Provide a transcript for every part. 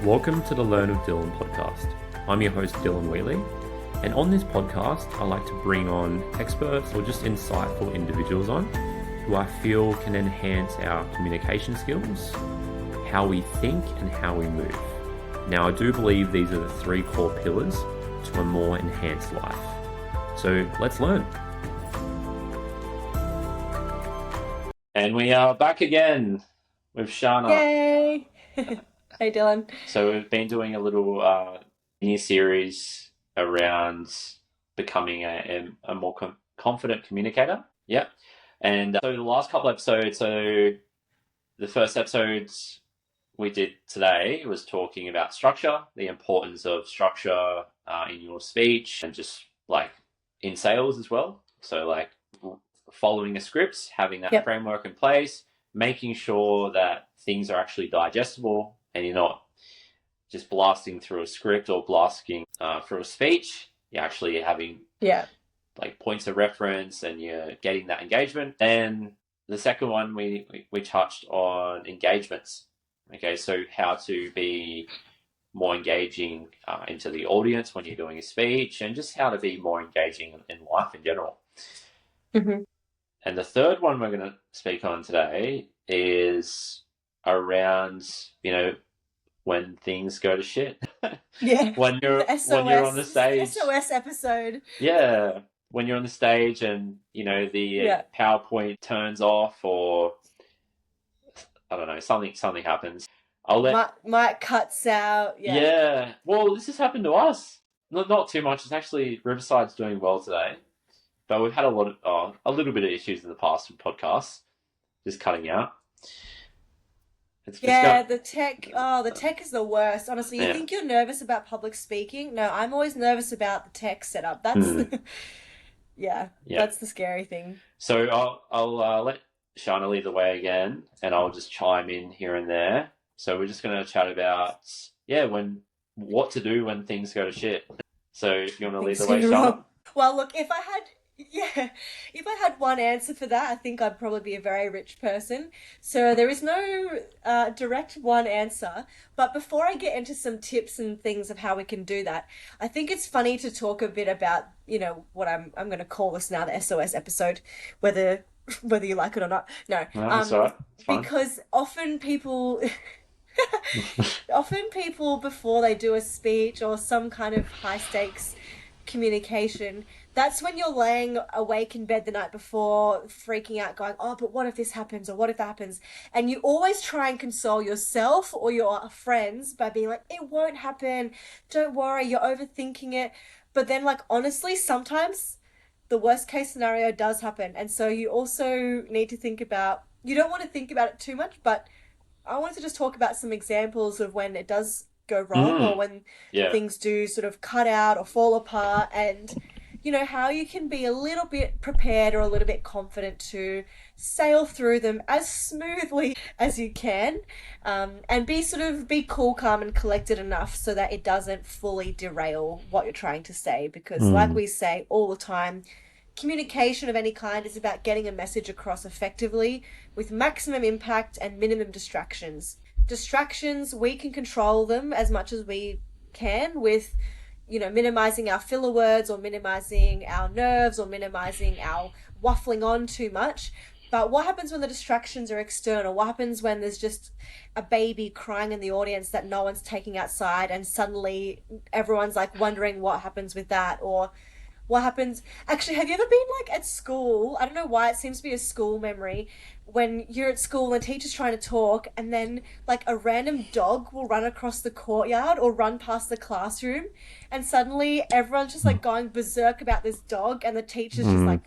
Welcome to the Learn with Dylan podcast. I'm your host, Dylan Wheatley, and on this podcast, I like to bring on experts or just insightful individuals on who I feel can enhance our communication skills, how we think, and how we move. Now, I do believe these are the three core pillars to a more enhanced life. So let's learn. And we are back again with Sharna. Yay! Hey, Dylan. So we've been doing a little mini series around becoming a more confident communicator. Yep. And so the last couple episodes, so the first episodes we did today was talking about structure, the importance of structure in your speech and just like in sales as well. So like following a script, having that framework in place, making sure that things are actually digestible and you're not just blasting through a script or blasting through a speech. You're actually having like points of reference and you're getting that engagement. And the second one, we touched on engagements. Okay, so how to be more engaging into the audience when you're doing a speech and just how to be more engaging in life in general. Mm-hmm. And the third one we're going to speak on today is around, when things go to shit. Yeah. when you're on the stage. SOS episode. Yeah. When you're on the stage and, the PowerPoint turns off or I don't know, something happens. Mic cuts out. Yeah. Well, this has happened to us. Not too much. It's actually Riverside's doing well today. But we've had a little bit of issues in the past with podcasts, just cutting out. The tech is the worst. Honestly, you think you're nervous about public speaking? No, I'm always nervous about the tech setup. That's that's the scary thing. So I'll let Sharna lead the way again, and I'll just chime in here and there. So we're just going to chat about what to do when things go to shit. So if you want to lead the way, Sharna. Well, look, if I had one answer for that, I think I'd probably be a very rich person. So there is no direct one answer. But before I get into some tips and things of how we can do that, I think it's funny to talk a bit about, what I'm going to call this now, the SOS episode, whether you like it or not. No, that's all right. It's fine. Because often people before they do a speech or some kind of high stakes communication, that's when you're laying awake in bed the night before, freaking out, going, oh, but what if this happens or what if that happens? And you always try and console yourself or your friends by being like, it won't happen. Don't worry, you're overthinking it. But then, like, honestly, sometimes the worst case scenario does happen. And so you also need to think about, you don't want to think about it too much, but I wanted to just talk about some examples of when it does go wrong or when things do sort of cut out or fall apart, and how you can be a little bit prepared or a little bit confident to sail through them as smoothly as you can, and be cool, calm and collected enough so that it doesn't fully derail what you're trying to say, because like we say all the time, communication of any kind is about getting a message across effectively with maximum impact and minimum distractions. Distractions, we can control them as much as we can with, minimizing our filler words or minimizing our nerves or minimizing our waffling on too much. But what happens when the distractions are external? What happens when there's just a baby crying in the audience that no one's taking outside and suddenly everyone's like wondering what happens with that? Or what happens? Actually, have you ever been like at school? I don't know why it seems to be a school memory. When you're at school and the teacher's trying to talk and then like a random dog will run across the courtyard or run past the classroom and suddenly everyone's just like going berserk about this dog and the teacher's just like,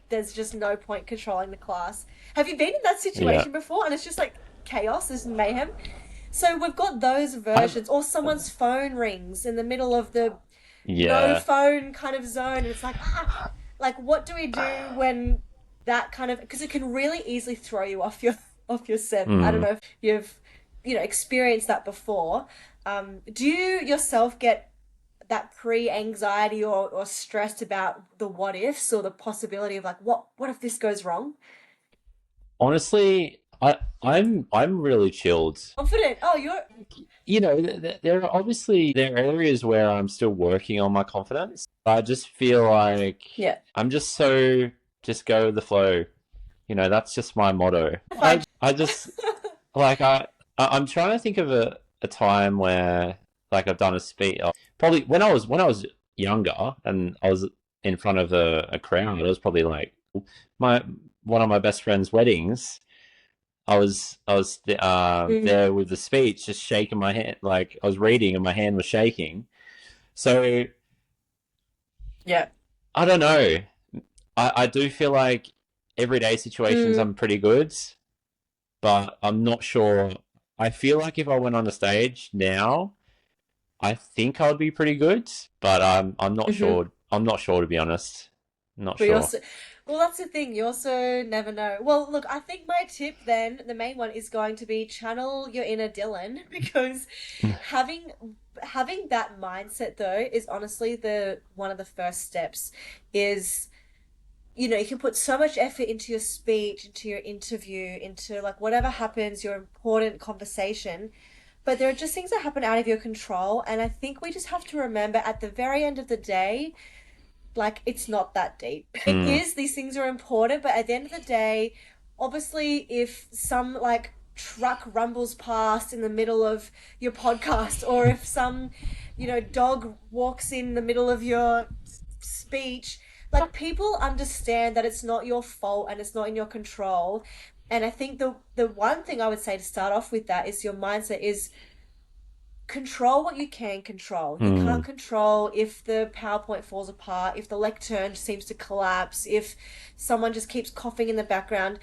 there's just no point controlling the class. Have you been in that situation before? And it's just like chaos, there's mayhem. So we've got those versions. Or someone's phone rings in the middle of the no phone kind of zone, and it's like like what do we do when that kind of, because it can really easily throw you off your scent. I don't know if you've experienced that before. Do you yourself get that pre-anxiety or stressed about the what ifs or the possibility of like what if this goes wrong? Honestly, I'm really chilled. Confident. Oh, you're there are obviously there are areas where I'm still working on my confidence. I just feel like Yeah. I'm just so just go with the flow. That's just my motto. Fine. I just like I'm trying to think of a time where like I've done a speech. Probably when I was younger and I was in front of a crowd. It was probably like my one of my best friend's weddings. I was Mm, there with the speech, just shaking my hand, like I was reading and my hand was shaking. So yeah. I don't know. I do feel like everyday situations Mm, I'm pretty good, but I'm not sure. I feel like if I went on the stage now, I think I'd be pretty good, but I'm not hmm. sure. I'm not sure to be honest. Not But you sure. also, well, that's the thing. You also never know. Well, look, I think my tip then, the main one, is going to be channel your inner Dylan because having having that mindset though is honestly the one of the first steps. Is you can put so much effort into your speech, into your interview, into like whatever happens, your important conversation. But there are just things that happen out of your control. And I think we just have to remember at the very end of the day, like it's not that deep. It Mm. is, these things are important, but at the end of the day, obviously if some like truck rumbles past in the middle of your podcast or if some, dog walks in the middle of your speech, like people understand that it's not your fault and it's not in your control. And I think the one thing I would say to start off with that is your mindset is control what you can control. You can't Mm. control if the PowerPoint falls apart, if the lectern seems to collapse, if someone just keeps coughing in the background.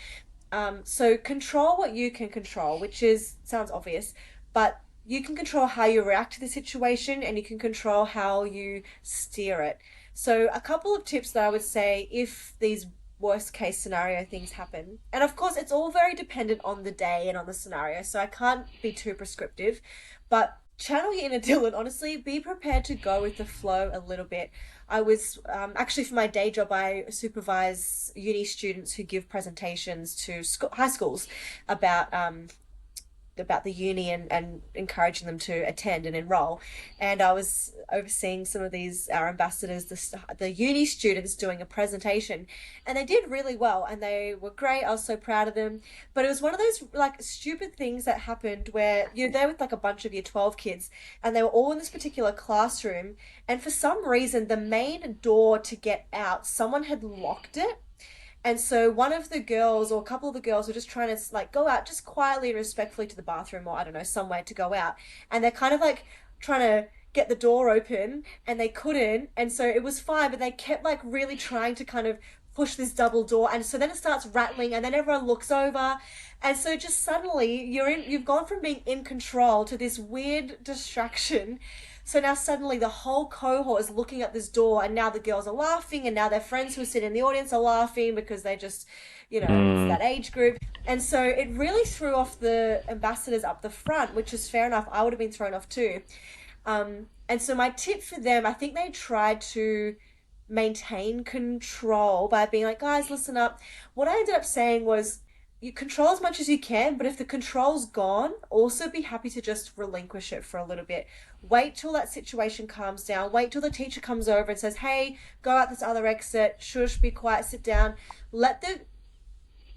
So control what you can control, which is sounds obvious, but you can control how you react to the situation and you can control how you steer it. So a couple of tips that I would say if these worst case scenario things happen. And of course it's all very dependent on the day and on the scenario, so I can't be too prescriptive, but channel your inner Dylan. Honestly, be prepared to go with the flow a little bit. I was actually for my day job, I supervise uni students who give presentations to high schools about about the uni and encouraging them to attend and enroll. And I was overseeing some of these our ambassadors, the uni students doing a presentation, and they did really well and they were great. I was so proud of them. But it was one of those like stupid things that happened where you're there with like a bunch of year 12 kids and they were all in this particular classroom, and for some reason the main door to get out, someone had locked it. And so one of the girls or a couple of the girls were just trying to like go out just quietly and respectfully to the bathroom or I don't know, somewhere to go out. And they're kind of like trying to get the door open and they couldn't. And so it was fine, but they kept like really trying to kind of push this double door. And so then it starts rattling and then everyone looks over. And so just suddenly you've gone from being in control to this weird distraction. So now suddenly the whole cohort is looking at this door, and now the girls are laughing, and now their friends who sit in the audience are laughing because they just, it's Mm. that age group. And so it really threw off the ambassadors up the front, which is fair enough. I would have been thrown off too. And so my tip for them, I think they tried to maintain control by being like, guys, listen up. What I ended up saying was, you control as much as you can, but if the control's gone, also be happy to just relinquish it for a little bit. Wait till that situation calms down. Wait till the teacher comes over and says, hey, go out this other exit, shush, be quiet, sit down. Let the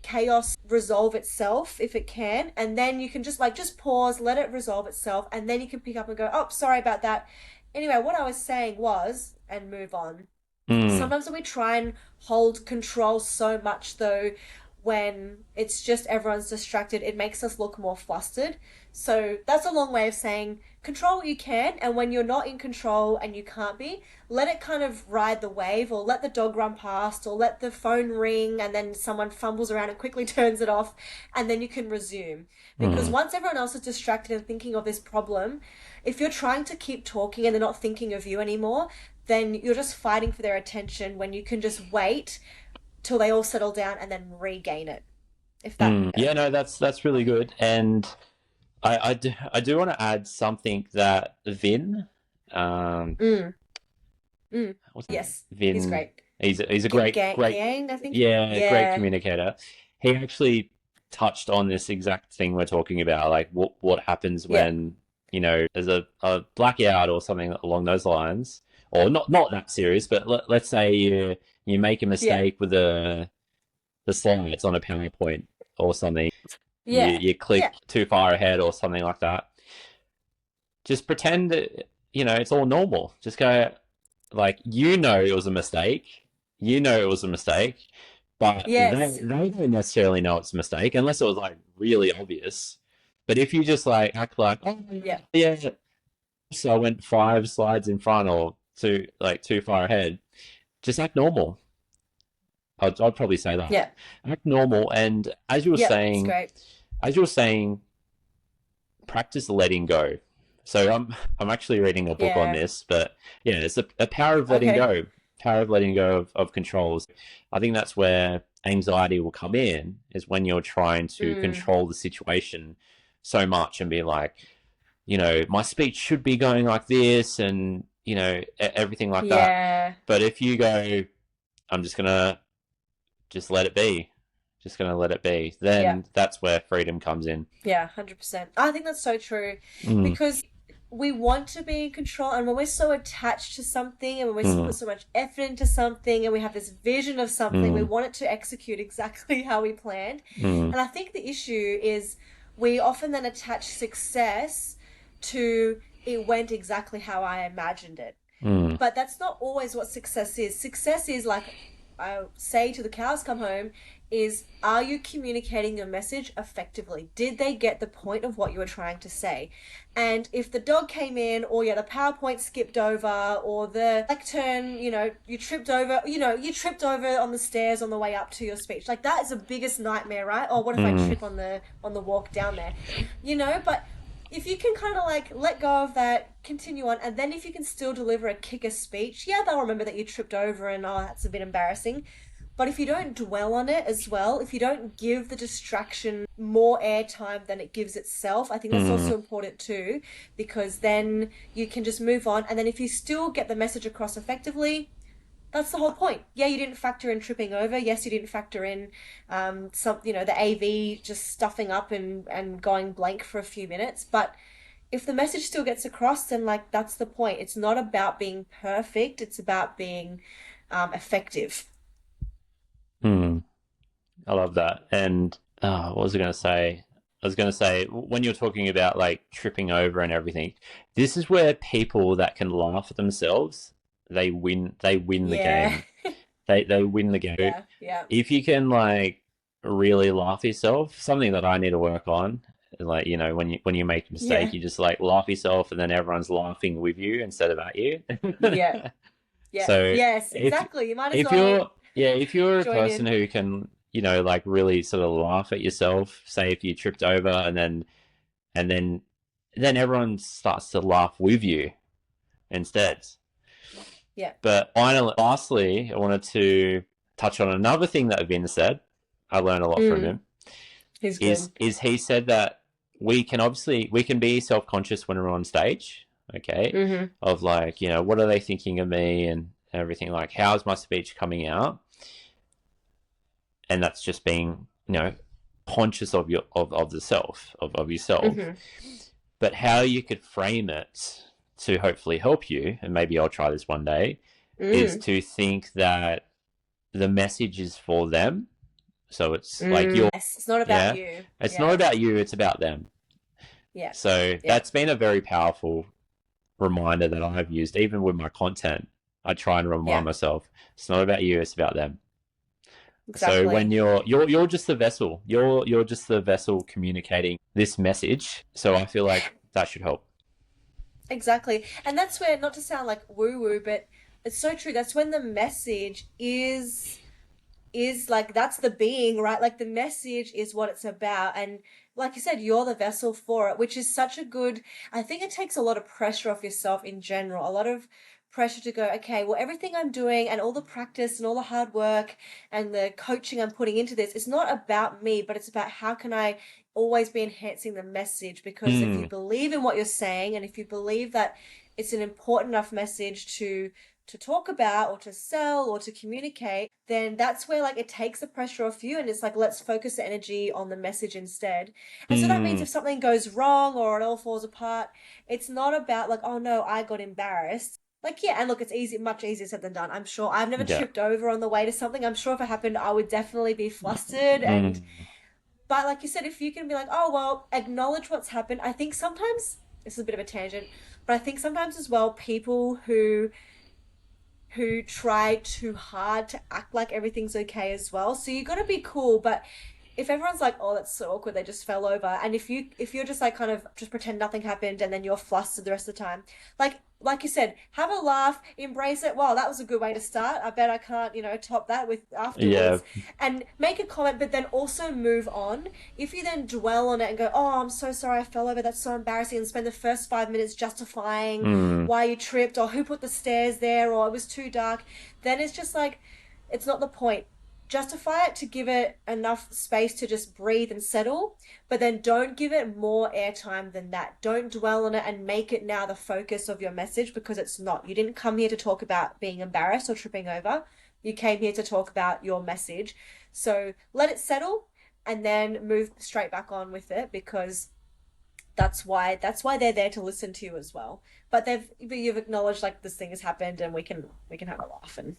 chaos resolve itself if it can, and then you can just pause, let it resolve itself, and then you can pick up and go, oh, sorry about that. Anyway, what I was saying was, and move on. Mm. Sometimes we try and hold control so much though, when it's just everyone's distracted, it makes us look more flustered. So that's a long way of saying control what you can, and when you're not in control and you can't be, let it kind of ride the wave, or let the dog run past, or let the phone ring and then someone fumbles around and quickly turns it off, and then you can resume. Because Mm. once everyone else is distracted and thinking of this problem, if you're trying to keep talking and they're not thinking of you anymore, then you're just fighting for their attention when you can just wait till they all settle down and then regain it. If that, Mm. yeah. Yeah, no, that's really good. And I do want to add something that um, Mm, mm. what's his name? Yes, he's Vin, great. he's a great, Yang, I think. yeah, great Yeah. communicator. He actually touched on this exact thing we're talking about, like what happens Yeah. when there's a blackout or something along those lines, or not that serious, but let's say you make a Yeah. mistake with the slides on a PowerPoint or something. Yeah. You Yeah. click too far ahead or something like that. Just pretend that it's all normal. Just go like it was a mistake. It was a mistake, but Yes. they don't necessarily know it's a mistake unless it was like really obvious. But if you just like act like, oh Yeah. yeah, so I went 5 slides in front or too far ahead, just act normal. I'd probably say that. Yeah. Act normal, and Yep. It's great. as you were saying, practice letting go. So I'm actually reading a book on Yeah. this, but yeah, it's a power of letting Okay. go, power of letting go of controls. I think that's where anxiety will come in, is when you're trying to Mm. control the situation so much and be like, my speech should be going like this, and everything like that. Yeah. But if you go, I'm just gonna just let it be, just gonna let it be, Yeah. then that's where freedom comes in. Yeah. 100%. I think that's so true Mm, because we want to be in control, and when we're so attached to something and when we put mm, so much effort into something and we have this vision of something, we mm, want it to execute exactly how we planned. mm, And I think the issue is we often then attach success to it went exactly how I imagined it. mm, But that's not always what success is. Success is, like I say to the cows come home, is are you communicating your message effectively? Did they get the point of what you were trying to say? And if the dog came in, or yeah, the PowerPoint skipped over, or the lectern, you tripped over on the stairs on the way up to your speech. Like that is the biggest nightmare, right? Or what if I mm, trip on the walk down there? But if you can kind of like let go of that, continue on, and then if you can still deliver a kicker speech, yeah, they'll remember that you tripped over and oh, that's a bit embarrassing. But if you don't dwell on it as well, if you don't give the distraction more airtime than it gives itself, I think that's mm, also important too, because then you can just move on. And then if you still get the message across effectively, that's the whole point. Yeah, you didn't factor in tripping over. Yes, you didn't factor in the AV just stuffing up and going blank for a few minutes. But if the message still gets across, then like that's the point. It's not about being perfect. It's about being effective. mm. I love that. And what was I going to say? I was going to say, when you're talking about like tripping over and everything, this is where people that can laugh at themselves, they win. They win the Yeah, game. They win the game. yeah, yeah, If you can like really laugh at yourself, something that I need to work on. Like when you make a mistake, yeah, you just like laugh yourself, and then everyone's laughing with you instead of at you. yeah, yeah. So Yes, if exactly. You might as if well you're yeah, if you're a join person in. who can, like really sort of laugh at yourself, say if you tripped over, and then everyone starts to laugh with you Yeah, instead. yeah. But finally, lastly, I wanted to touch on another thing that Vin said. I learned a lot from Mm, him. he's Is good. is he said that we can be self conscious when we're on stage, okay? Mm-hmm. Of like, what are they thinking of me and everything, like how's my speech coming out? And that's just being, conscious of the self of yourself. Mm-hmm. But how you could frame it to hopefully help you, and maybe I'll try this one day, is Mm. to think that the message is for them. So it's like you're Yes, it's not about yeah, you. it's not Yeah, about you, it's about them. yeah, So yeah. that's been a very powerful reminder that I've used, even with my content. I try and remind Yeah, myself it's not about you, it's about them. So when exactly. you're just the vessel, you're just the vessel communicating this message. So I feel like that should help. Exactly. And that's where, not to sound like woo woo, but it's so true. That's when the message is like that's the being, right? Like the message is what it's about. And like you said, you're the vessel for it, which is such a good, I think it takes a lot of pressure off yourself in general, a lot of pressure to go, okay, well, everything I'm doing and all the practice and all the hard work and the coaching I'm putting into this, it's not about me, but it's about how can I always be enhancing the message? Because if you Mm, believe in what you're saying and if you believe that it's an important enough message to talk about or to sell or to communicate, then that's where like it takes the pressure off you and it's like let's focus the energy on the message instead. And so that means if Mm. something goes wrong or it all falls apart, it's not about like, oh no, I got embarrassed. Like, yeah, and look, it's easy, much easier said than done. I'm sure I've never Yeah. tripped over on the way to something. I'm sure if it happened, I would definitely be flustered. And, Mm. but like you said, if you can be like, oh, well, acknowledge what's happened. I think sometimes, this is a bit of a tangent, but I think sometimes as well, people who try too hard to act like everything's okay as well. So you got to be cool, but if everyone's like, "Oh, that's so awkward," they just fell over, and if you're just like kind of just pretend nothing happened, and then you're flustered the rest of the time, like you said, have a laugh, embrace it. Wow, that was a good way to start. I bet I can't, top that with Yeah. afterwards, and make a comment, but then also move on. If you then dwell on it and go, "Oh, I'm so sorry, I fell over. That's so embarrassing," and spend the first 5 minutes justifying Mm. why you tripped or who put the stairs there or it was too dark, then it's just like it's not the point. Justify it to give it enough space to just breathe and settle, but then don't give it more airtime than that. Don't dwell on it and make it now the focus of your message because it's not. You didn't come here to talk about being embarrassed or tripping over. You came here to talk about your message. So let it settle and then move straight back on with it because that's why they're there to listen to you as well. But you've acknowledged like this thing has happened and we can have a laugh and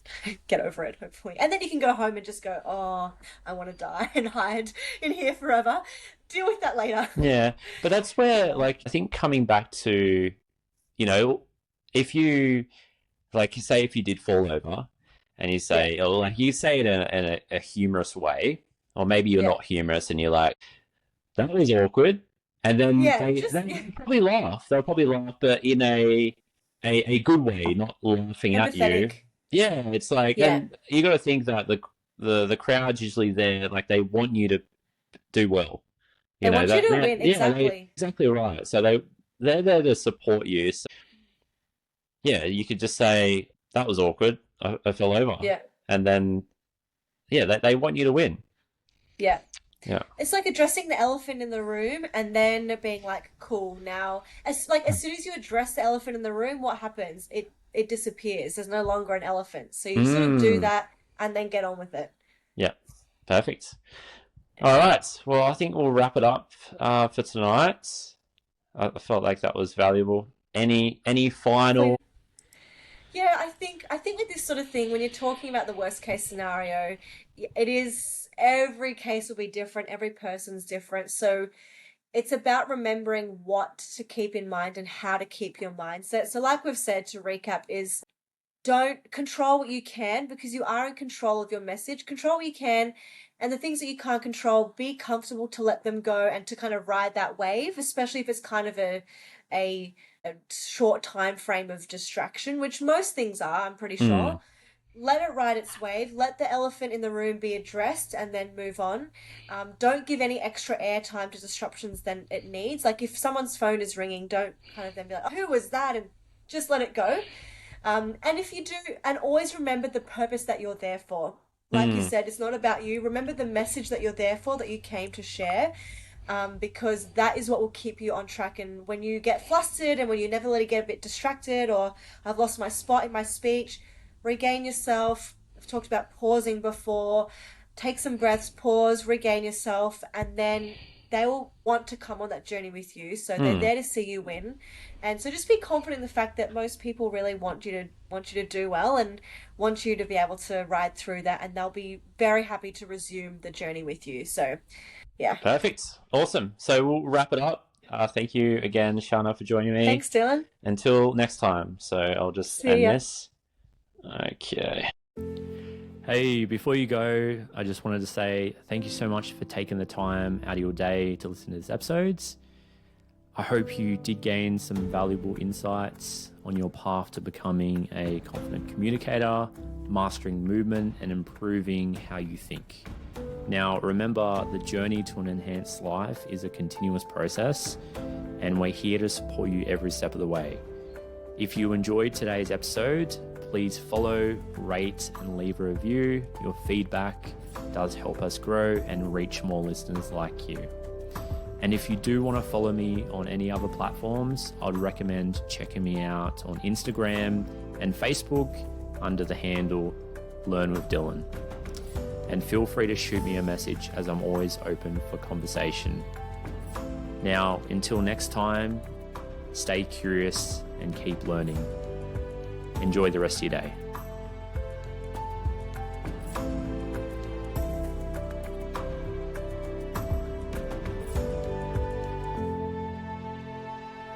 get over it hopefully. And then you can go home and just go, "Oh, I want to die and hide in here forever. Deal with that later." Yeah. But that's where, Yeah. like, I think coming back to, you know, if you, like, say, if you did fall over and you Yeah. say, or like you say it in a humorous way, or maybe you're Yeah. not humorous and you're like, that was awkward. And then Yeah, they, just they they'll probably laugh. They'll probably laugh, but in a good way, not laughing at you. empathetic. Yeah, it's like, Yeah. and you got to think that the crowd's usually there, like they want you to do well. They want you That, to that win, yeah, they exactly. exactly right. So they're there to support you. So yeah, you could just say that was awkward. I fell over, Yeah. and then yeah, they want you to win. Yeah. Yeah. It's like addressing the elephant in the room and then being like, cool, now as soon as you address the elephant in the room, what happens? It disappears. There's no longer an elephant. So you sort of do Mm. that and then get on with it. Yeah. Perfect. All Yeah. right. Well, I think we'll wrap it up for tonight. I felt like that was valuable. Any Hopefully. final? Yeah, I think with this sort of thing, when you're talking about the worst case scenario, it is every case will be different, every person's different. So it's about remembering what to keep in mind and how to keep your mindset. So, like we've said, to recap, is don't control what you can because you are in control of your message. Control what you can, and the things that you can't control, be comfortable to let them go and to kind of ride that wave, especially if it's kind of a, a short time frame of distraction, which most things are, I'm pretty Mm. sure. Let it ride its wave. Let the elephant in the room be addressed and then move on. Don't give any extra airtime to disruptions than it needs. Like if someone's phone is ringing, don't kind of then be like, oh, "Who was that?" and just let it go. And if you do, and always remember the purpose that you're there for. Like you Mm. said, it's not about you. Remember the message that you're there for, that you came to share, because that is what will keep you on track. And when you get flustered and when you never let it get a bit distracted, or I've lost my spot in my speech, regain yourself. I've talked about pausing before. Take some breaths, pause, regain yourself, and then they will want to come on that journey with you. So they're Mm. there to see you win. And so just be confident in the fact that most people really want you to do well and want you to be able to ride through that and they'll be very happy to resume the journey with you. So yeah. Perfect. Awesome. So we'll wrap it up. Thank you again, Sharna, for joining me. Thanks, Dylan. Until next time. So I'll just See end ya. this. Okay. Hey, before you go, I just wanted to say thank you so much for taking the time out of your day to listen to these episodes. I hope you did gain some valuable insights on your path to becoming a confident communicator, mastering movement, and improving how you think. Now, remember, the journey to an enhanced life is a continuous process, and we're here to support you every step of the way. If you enjoyed today's episode, please follow, rate, and leave a review. Your feedback does help us grow and reach more listeners like you. And if you do want to follow me on any other platforms, I'd recommend checking me out on Instagram and Facebook under the handle Learn with Dylan. And feel free to shoot me a message, as I'm always open for conversation. Now, until next time, stay curious and keep learning. Enjoy the rest of your day.